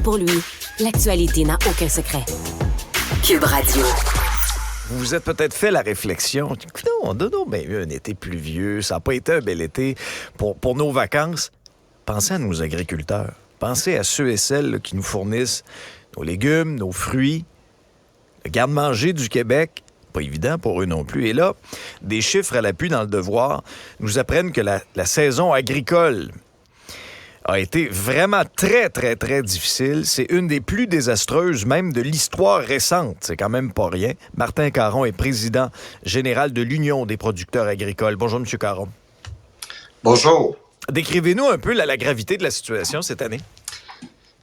Pour lui, l'actualité n'a aucun secret. Cube Radio. Vous vous êtes peut-être fait la réflexion. On a bien eu un été pluvieux. Ça n'a pas été un bel été pour nos vacances. Pensez à nos agriculteurs. Pensez à ceux et celles là, qui nous fournissent nos légumes, nos fruits, le garde-manger du Québec. Pas évident pour eux non plus. Et là, des chiffres à l'appui dans le devoir nous apprennent que la saison agricole a été vraiment très, très, très difficile. C'est une des plus désastreuses même de l'histoire récente. C'est quand même pas rien. Martin Caron est président général de l'Union des producteurs agricoles. Bonjour, M. Caron. Bonjour. Décrivez-nous un peu la gravité de la situation cette année.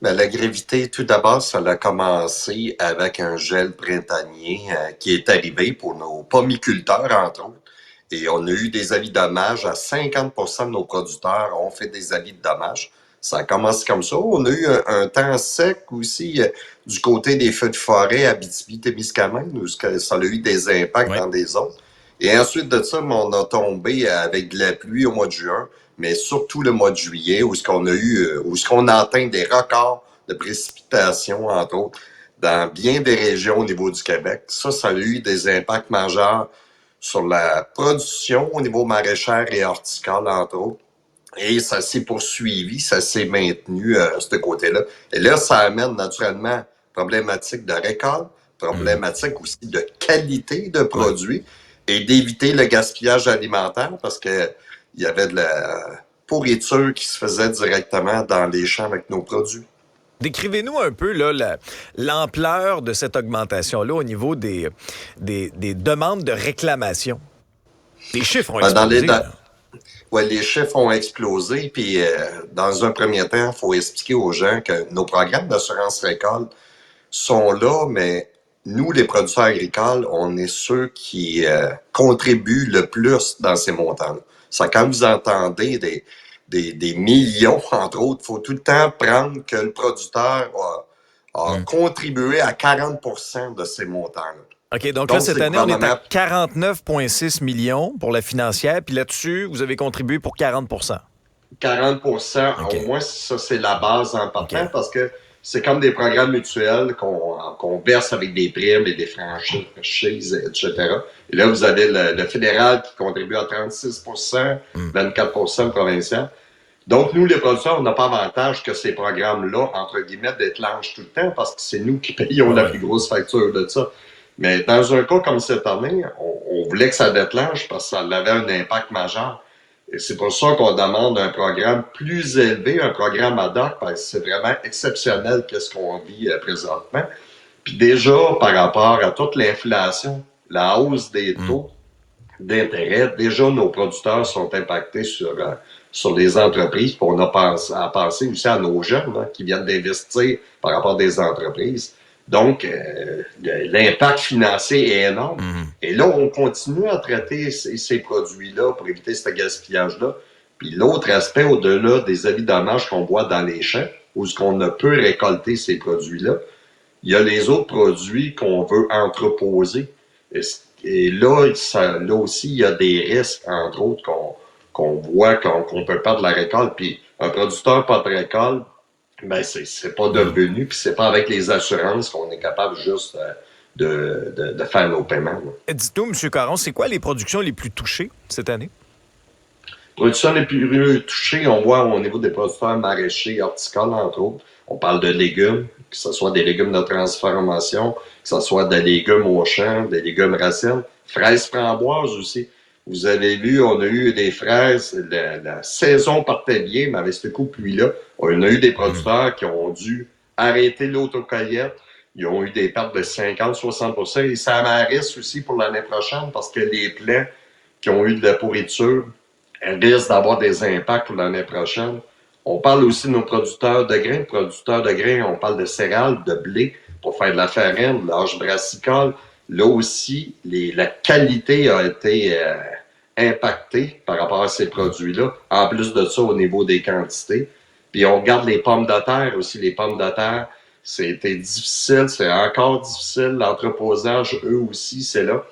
Bien, la gravité, tout d'abord, ça a commencé avec un gel printanier qui est arrivé pour nos pommiculteurs, entre autres. Et on a eu des avis de dommages. À 50% de nos producteurs ont fait des avis de dommages. Ça a commencé comme ça. On a eu un temps sec aussi du côté des feux de forêt à Abitibi-Témiscamingue, où ça a eu des impacts dans des zones. Et ensuite de ça, on a tombé avec de la pluie au mois de juin, mais surtout le mois de juillet, où on a atteint des records de précipitations, entre autres, dans bien des régions au niveau du Québec. Ça a eu des impacts majeurs sur la production au niveau maraîchère et horticole, entre autres. Et ça s'est poursuivi, ça s'est maintenu à ce côté-là. Et là, ça amène naturellement problématique de récolte, problématique aussi de qualité de produits et d'éviter le gaspillage alimentaire parce que il y avait de la pourriture qui se faisait directement dans les champs avec nos produits. Décrivez-nous un peu là, l'ampleur de cette augmentation-là au niveau des demandes de réclamation. Les chiffres ont explosé. Les chiffres ont explosé. Puis, dans un premier temps, il faut expliquer aux gens que nos programmes d'assurance récolte sont là, mais nous, les producteurs agricoles, on est ceux qui contribuent le plus dans ces montants-là. Ça, quand vous entendez des millions, entre autres, il faut tout le temps prendre que le producteur a contribué à 40% de ces montants-là. OK, donc là, cette année, on est à 49,6 millions pour la financière, puis là-dessus, vous avez contribué pour 40%. 40%, okay. Au moins, ça, c'est la base en partant, parce que c'est comme des programmes mutuels qu'on verse avec des primes et des franchises, etc. Et là, vous avez le fédéral qui contribue à 36%, 24% le provincial. Donc, nous, les producteurs, on n'a pas avantage que ces programmes-là, entre guillemets, déclenchent tout le temps parce que c'est nous qui payons la plus grosse facture de ça. Mais dans un cas comme cette année, on voulait que ça déclenche parce que ça avait un impact majeur. Et c'est pour ça qu'on demande un programme plus élevé, un programme ad hoc, parce que c'est vraiment exceptionnel qu'est-ce qu'on vit présentement. Puis déjà, par rapport à toute l'inflation, la hausse des taux d'intérêt, déjà nos producteurs sont impactés sur les entreprises. Puis on a à penser aussi à nos jeunes qui viennent d'investir par rapport à des entreprises. Donc, l'impact financier est énorme. Et là, on continue à traiter ces produits-là pour éviter ce gaspillage-là. Puis l'autre aspect, au-delà des avis de dommages qu'on voit dans les champs, où on ne peut récolter ces produits-là, il y a les autres produits qu'on veut entreposer. Et là, là aussi, il y a des risques, entre autres, qu'on voit qu'on peut perdre la récolte. Puis un producteur pas de récolte, ben c'est pas de revenu, puis c'est pas avec les assurances qu'on est capable juste de faire nos paiements. Dites-nous, M. Caron, c'est quoi les productions les plus touchées cette année? Les productions les plus touchées, on voit au niveau des producteurs maraîchers, horticoles, entre autres. On parle de légumes, que ce soit des légumes de transformation, que ce soit des légumes au champ, des légumes racines, fraises, framboises aussi. Vous avez vu, on a eu des fraises, la saison partait bien, mais avec ce coup de pluie-là, on a eu des producteurs qui ont dû arrêter l'autocueillette. Ils ont eu des pertes de 50-60%. Et ça risque aussi pour l'année prochaine parce que les plants qui ont eu de la pourriture risquent d'avoir des impacts pour l'année prochaine. On parle aussi de nos producteurs de grains. Producteurs de grains, on parle de céréales, de blé pour faire de la farine, de l'orge brassicole. Là aussi, la qualité a été impactée par rapport à ces produits-là. En plus de ça, au niveau des quantités. Puis on regarde les pommes de terre aussi. Les pommes de terre, c'était difficile, c'est encore difficile. L'entreposage, eux aussi, c'est là.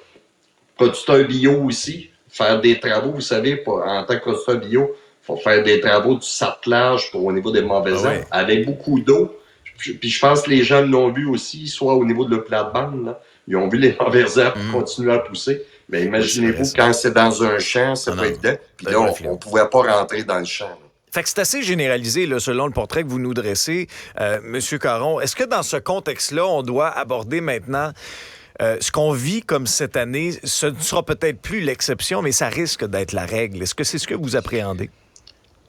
Producteurs bio aussi, faire des travaux, vous savez, en tant que producteur bio, il faut faire des travaux du sarclage au niveau des mauvaises herbes, avec beaucoup d'eau. Puis je pense que les gens l'ont vu aussi, soit au niveau de leur plate-bande, là. Ils ont vu les mauvaises herbes continuer à pousser. Mais imaginez-vous, quand c'est dans un champ, c'est pas évident. Puis là, on pouvait pas rentrer dans le champ. Là. Fait que c'est assez généralisé, là, selon le portrait que vous nous dressez, Monsieur Caron. Est-ce que dans ce contexte-là, on doit aborder maintenant ce qu'on vit comme cette année? Ce ne sera peut-être plus l'exception, mais ça risque d'être la règle. Est-ce que c'est ce que vous appréhendez?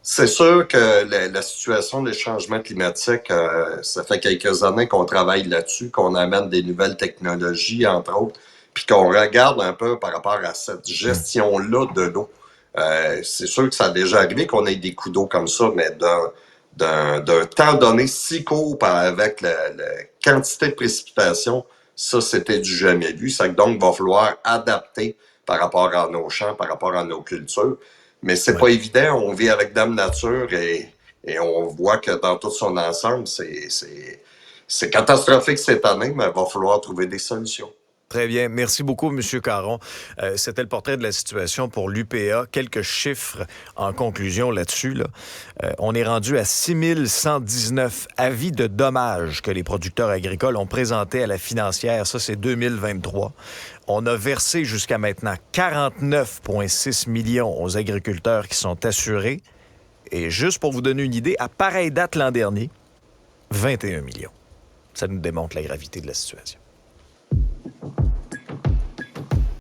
C'est sûr que la situation des changements climatiques, ça fait quelques années qu'on travaille là-dessus, qu'on amène des nouvelles technologies, entre autres, puis qu'on regarde un peu par rapport à cette gestion-là de l'eau. C'est sûr que ça a déjà arrivé qu'on ait des coups d'eau comme ça, mais d'un temps donné si court avec la quantité de précipitations, ça, c'était du jamais vu. Ça donc, va falloir adapter par rapport à nos champs, par rapport à nos cultures. Mais c'est pas évident. On vit avec Dame Nature et on voit que dans tout son ensemble, c'est catastrophique cette année, mais il va falloir trouver des solutions. Très bien. Merci beaucoup, M. Caron. C'était le portrait de la situation pour l'UPA. Quelques chiffres en conclusion là-dessus. Là. On est rendu à 6 119 avis de dommages que les producteurs agricoles ont présentés à la financière. Ça, c'est 2023. On a versé jusqu'à maintenant 49,6 millions aux agriculteurs qui sont assurés. Et juste pour vous donner une idée, à pareille date l'an dernier, 21 millions. Ça nous démontre la gravité de la situation.